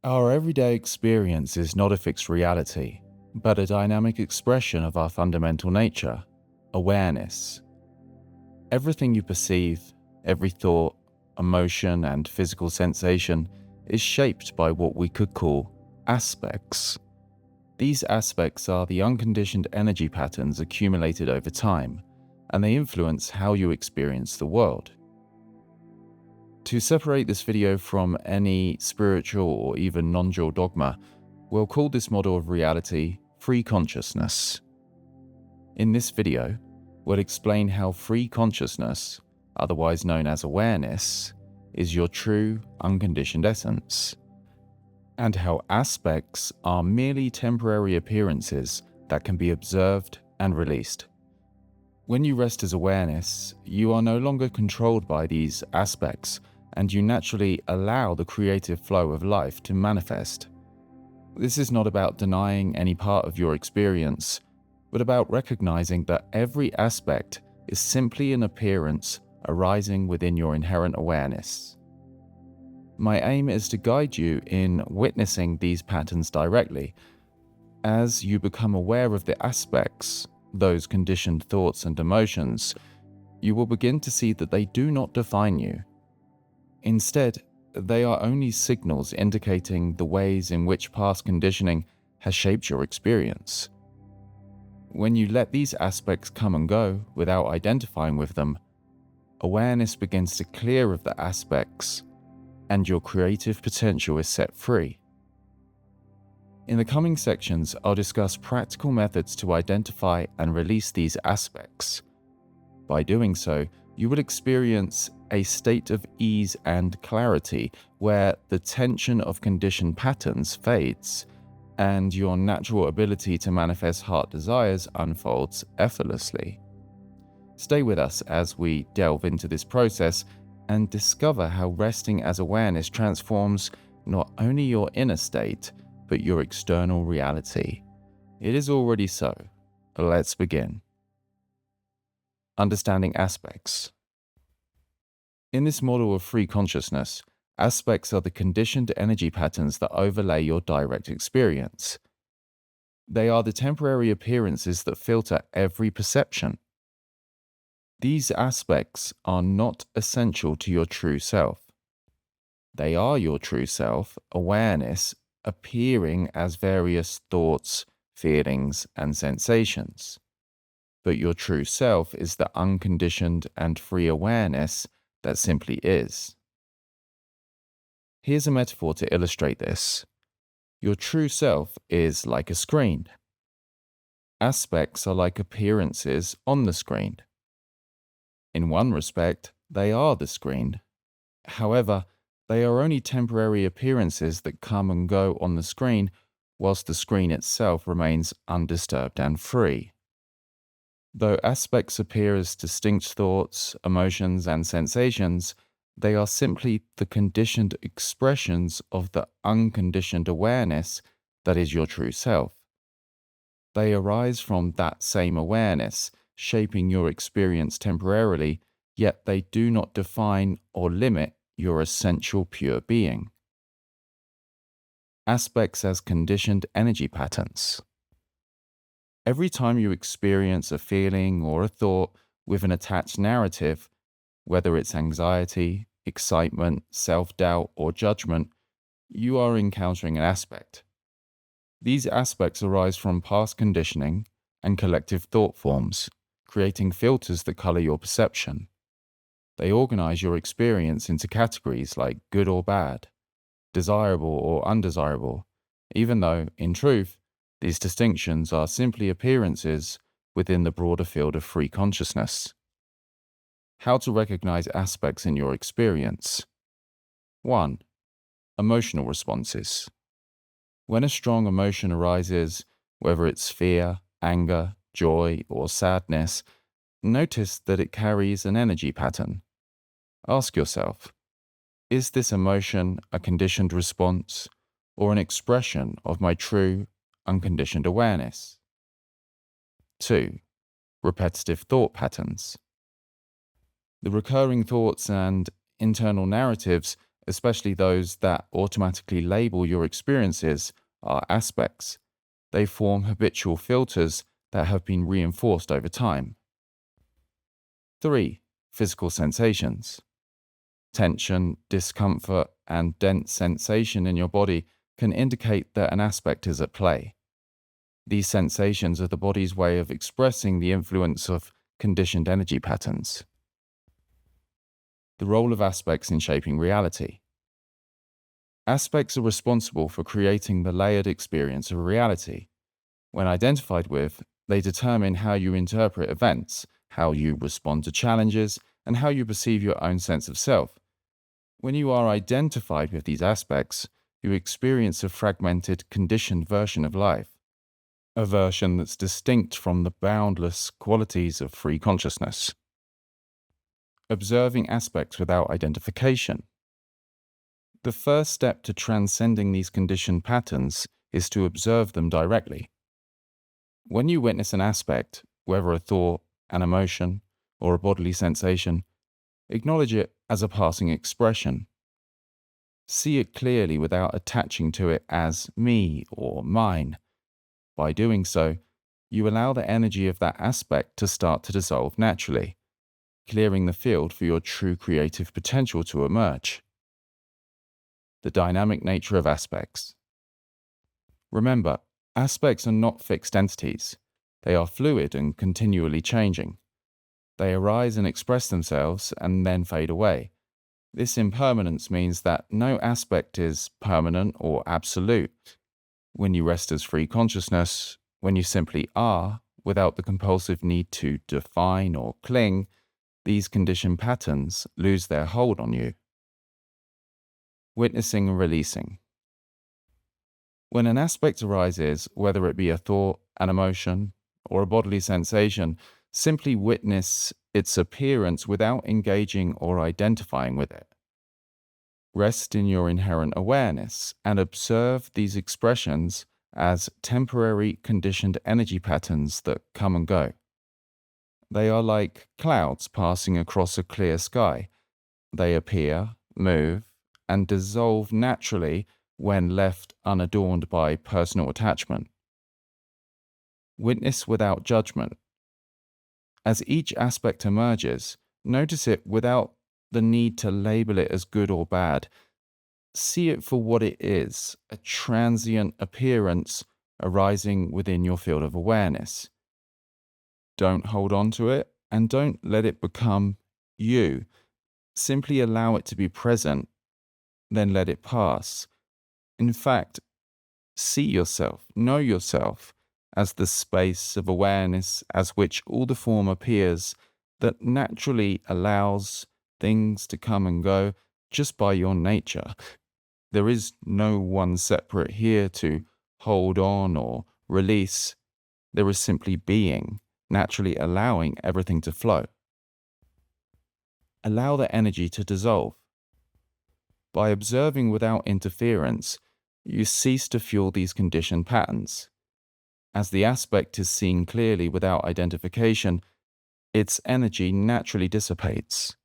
Our everyday experience is not a fixed reality, but a dynamic expression of our fundamental nature, awareness. Everything you perceive, every thought, emotion, and physical sensation is shaped by what we could call aspects. These aspects are the unconditioned energy patterns accumulated over time, and they influence how you experience the world. To separate this video from any spiritual or even non-dual dogma, we'll call this model of reality free consciousness. In this video, we'll explain how free consciousness, otherwise known as awareness, is your true, unconditioned essence, and how aspects are merely temporary appearances that can be observed and released. When you rest as awareness, you are no longer controlled by these aspects, and you naturally allow the creative flow of life to manifest. This is not about denying any part of your experience, but about recognizing that every aspect is simply an appearance arising within your inherent awareness. My aim is to guide you in witnessing these patterns directly. As you become aware of the aspects, those conditioned thoughts and emotions, you will begin to see that they do not define you. Instead, they are only signals indicating the ways in which past conditioning has shaped your experience. When you let these aspects come and go without identifying with them, awareness begins to clear of the aspects, and your creative potential is set free. In the coming sections, I'll discuss practical methods to identify and release these aspects. By doing so, you will experience a state of ease and clarity where the tension of conditioned patterns fades and your natural ability to manifest heart desires unfolds effortlessly. Stay with us as we delve into this process and discover how resting as awareness transforms not only your inner state, but your external reality. It is already so. Let's begin. Understanding aspects. In this model of free consciousness, aspects are the conditioned energy patterns that overlay your direct experience. They are the temporary appearances that filter every perception. These aspects are not essential to your true self. They are your true self, awareness, appearing as various thoughts, feelings, and sensations. But your true self is the unconditioned and free awareness that simply is. Here's a metaphor to illustrate this. Your true self is like a screen. Aspects are like appearances on the screen. In one respect, they are the screen. However, they are only temporary appearances that come and go on the screen, whilst the screen itself remains undisturbed and free. Though aspects appear as distinct thoughts, emotions, and sensations, they are simply the conditioned expressions of the unconditioned awareness that is your true self. They arise from that same awareness, shaping your experience temporarily, yet they do not define or limit your essential pure being. Aspects as conditioned energy patterns. Every time you experience a feeling or a thought with an attached narrative, whether it's anxiety, excitement, self-doubt, or judgment, you are encountering an aspect. These aspects arise from past conditioning and collective thought forms, creating filters that color your perception. They organize your experience into categories like good or bad, desirable or undesirable, even though, in truth, these distinctions are simply appearances within the broader field of free consciousness. How to recognize aspects in your experience. 1. Emotional responses. When a strong emotion arises, whether it's fear, anger, joy, or sadness, notice that it carries an energy pattern. Ask yourself, is this emotion a conditioned response or an expression of my true, unconditioned awareness? 2. Repetitive thought patterns. The recurring thoughts and internal narratives especially those that automatically label your experiences, are aspects. They form habitual filters that have been reinforced over time. 3. Physical sensations. Tension, discomfort, and dense sensation in your body can indicate that an aspect is at play. These sensations are the body's way of expressing the influence of conditioned energy patterns. The role of aspects in shaping reality. Aspects are responsible for creating the layered experience of reality. When identified with, they determine how you interpret events, how you respond to challenges, and how you perceive your own sense of self. When you are identified with these aspects, you experience a fragmented, conditioned version of life, a version that's distinct from the boundless qualities of free consciousness. Observing aspects without identification. The first step to transcending these conditioned patterns is to observe them directly. When you witness an aspect, whether a thought, an emotion, or a bodily sensation, acknowledge it as a passing expression. See it clearly without attaching to it as me or mine. By doing so, you allow the energy of that aspect to start to dissolve naturally, clearing the field for your true creative potential to emerge. The dynamic nature of aspects. Remember, aspects are not fixed entities. They are fluid and continually changing. They arise and express themselves and then fade away. This impermanence means that no aspect is permanent or absolute. When you rest as free consciousness, when you simply are, without the compulsive need to define or cling, these conditioned patterns lose their hold on you. Witnessing and releasing. When an aspect arises, whether it be a thought, an emotion, or a bodily sensation, simply witness its appearance without engaging or identifying with it. Rest in your inherent awareness and observe these expressions as temporary conditioned energy patterns that come and go. They are like clouds passing across a clear sky. They appear, move, and dissolve naturally when left unadorned by personal attachment. Witness without judgment. As each aspect emerges, notice it without the need to label it as good or bad. See it for what it is, a transient appearance arising within your field of awareness. Don't hold on to it and don't let it become you. Simply allow it to be present, then let it pass. In fact, see yourself, know yourself as the space of awareness as which all the form appears that naturally allows things to come and go just by your nature. There is no one separate here to hold on or release. There is simply being, naturally allowing everything to flow. Allow the energy to dissolve. By observing without interference, you cease to fuel these conditioned patterns. As the aspect is seen clearly without identification, its energy naturally dissipates.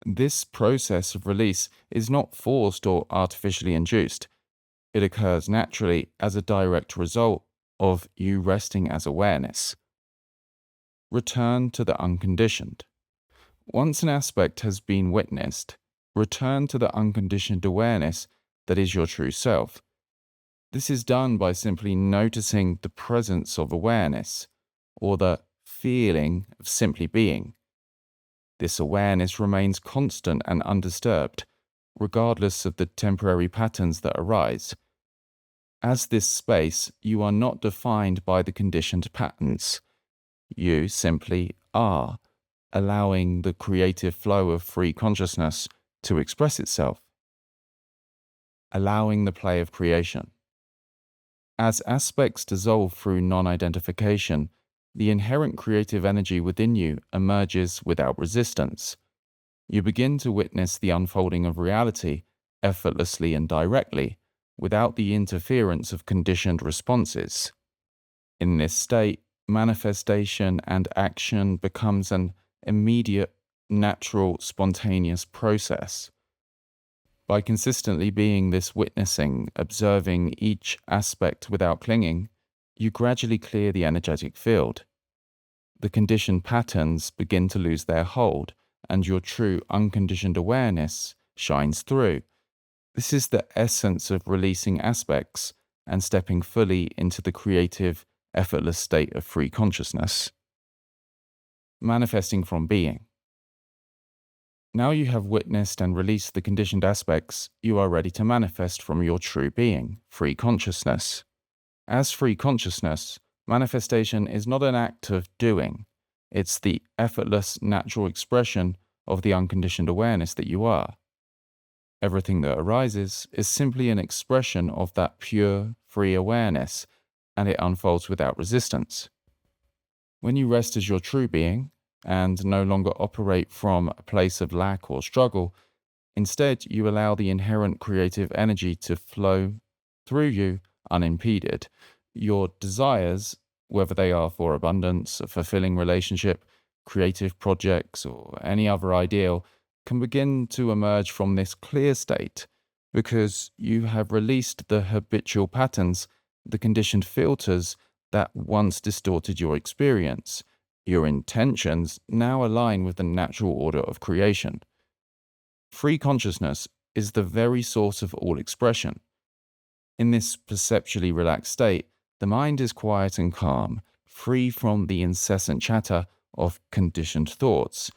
This process of release is not forced or artificially induced. It occurs naturally as a direct result of you resting as awareness. Return to the unconditioned. Once an aspect has been witnessed, return to the unconditioned awareness that is your true self. This is done by simply noticing the presence of awareness, or the feeling of simply being. This awareness remains constant and undisturbed, regardless of the temporary patterns that arise. As this space, you are not defined by the conditioned patterns. You simply are, allowing the creative flow of free consciousness to express itself. Allowing the play of creation. As aspects dissolve through non-identification, the inherent creative energy within you emerges without resistance. You begin to witness the unfolding of reality effortlessly and directly, without the interference of conditioned responses. In this state, manifestation and action becomes an immediate, natural, spontaneous process. By consistently being this witnessing, observing each aspect without clinging, you gradually clear the energetic field. The conditioned patterns begin to lose their hold, and your true unconditioned awareness shines through. This is the essence of releasing aspects and stepping fully into the creative, effortless state of free consciousness. Manifesting from being. Now you have witnessed and released the conditioned aspects, you are ready to manifest from your true being, free consciousness. As free consciousness, manifestation is not an act of doing. It's the effortless, natural expression of the unconditioned awareness that you are. Everything that arises is simply an expression of that pure, free awareness, and it unfolds without resistance. When you rest as your true being, and no longer operate from a place of lack or struggle, instead you allow the inherent creative energy to flow through you unimpeded. Your desires, whether they are for abundance, a fulfilling relationship, creative projects, or any other ideal, can begin to emerge from this clear state because you have released the habitual patterns, the conditioned filters that once distorted your experience. Your intentions now align with the natural order of creation. Free consciousness is the very source of all expression. In this perceptually relaxed state, the mind is quiet and calm, free from the incessant chatter of conditioned thoughts.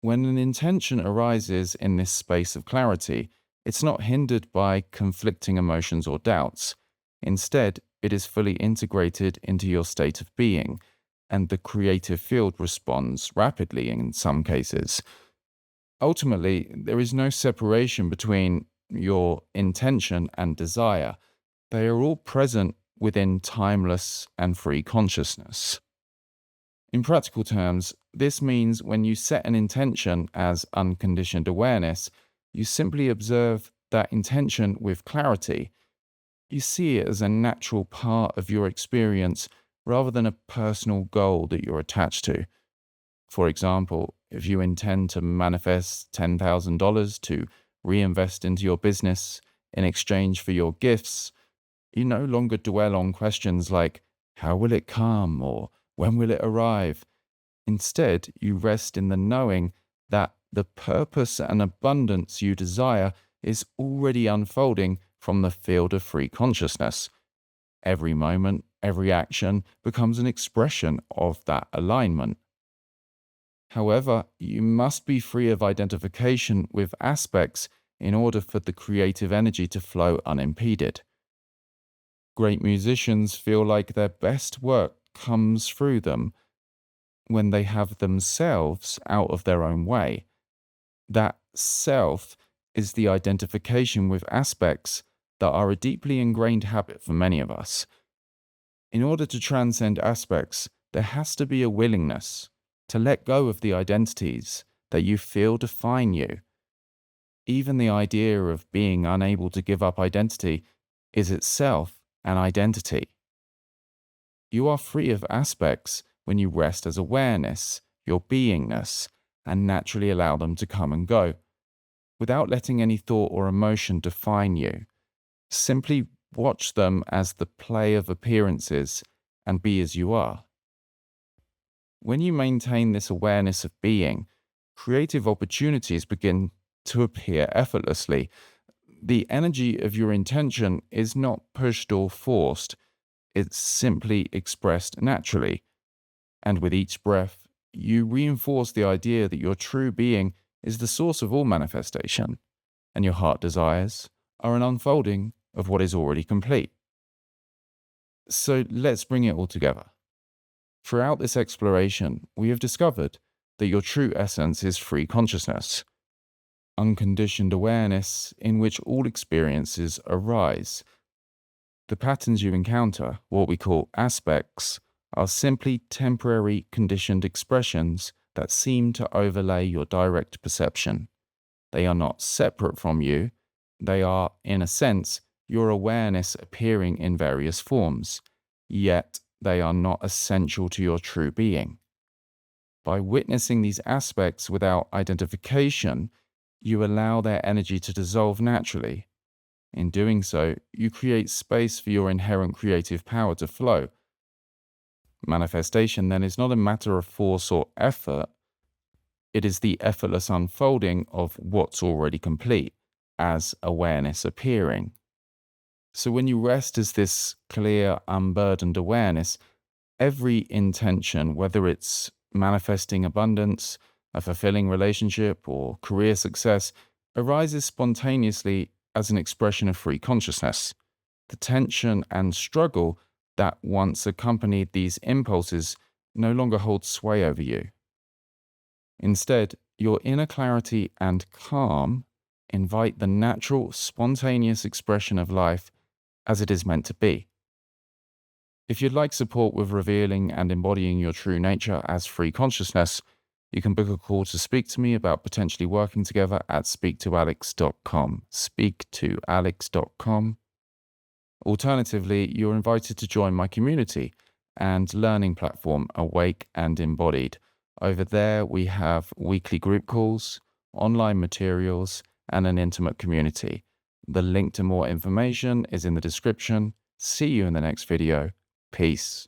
When an intention arises in this space of clarity, it's not hindered by conflicting emotions or doubts. Instead, it is fully integrated into your state of being, and the creative field responds rapidly in some cases. Ultimately, there is no separation between your intention and desire. They are all present within timeless and free consciousness. In practical terms, this means when you set an intention as unconditioned awareness, you simply observe that intention with clarity. You see it as a natural part of your experience rather than a personal goal that you're attached to. For example, if you intend to manifest $10,000 to reinvest into your business in exchange for your gifts, you no longer dwell on questions like, how will it come or when will it arrive? Instead, you rest in the knowing that the purpose and abundance you desire is already unfolding from the field of free consciousness. Every moment, every action becomes an expression of that alignment. However, you must be free of identification with aspects in order for the creative energy to flow unimpeded. Great musicians feel like their best work comes through them when they have themselves out of their own way. That self is the identification with aspects that are a deeply ingrained habit for many of us. In order to transcend aspects, there has to be a willingness to let go of the identities that you feel define you. Even the idea of being unable to give up identity is itself an identity. You are free of aspects when you rest as awareness, your beingness, and naturally allow them to come and go, without letting any thought or emotion define you. Simply watch them as the play of appearances and be as you are. When you maintain this awareness of being, creative opportunities begin to appear effortlessly. The energy of your intention is not pushed or forced, it's simply expressed naturally. And with each breath, you reinforce the idea that your true being is the source of all manifestation, and your heart desires are an unfolding of what is already complete. So let's bring it all together. Throughout this exploration, we have discovered that your true essence is free consciousness, unconditioned awareness in which all experiences arise. The patterns you encounter, what we call aspects, are simply temporary conditioned expressions that seem to overlay your direct perception. They are not separate from you. They are, in a sense, your awareness appearing in various forms, yet they are not essential to your true being. By witnessing these aspects without identification, you allow their energy to dissolve naturally. In doing so, you create space for your inherent creative power to flow. Manifestation then is not a matter of force or effort, it is the effortless unfolding of what's already complete, as awareness appearing. So when you rest as this clear, unburdened awareness, every intention, whether it's manifesting abundance, a fulfilling relationship, or career success, arises spontaneously as an expression of free consciousness. The tension and struggle that once accompanied these impulses no longer hold sway over you. Instead, your inner clarity and calm invite the natural, spontaneous expression of life as it is meant to be. If you'd like support with revealing and embodying your true nature as free consciousness, you can book a call to speak to me about potentially working together at speaktoalex.com. Speaktoalex.com. Alternatively, you're invited to join my community and learning platform, Awake and Embodied. Over there, we have weekly group calls, online materials, and an intimate community. The link to more information is in the description. See you in the next video. Peace.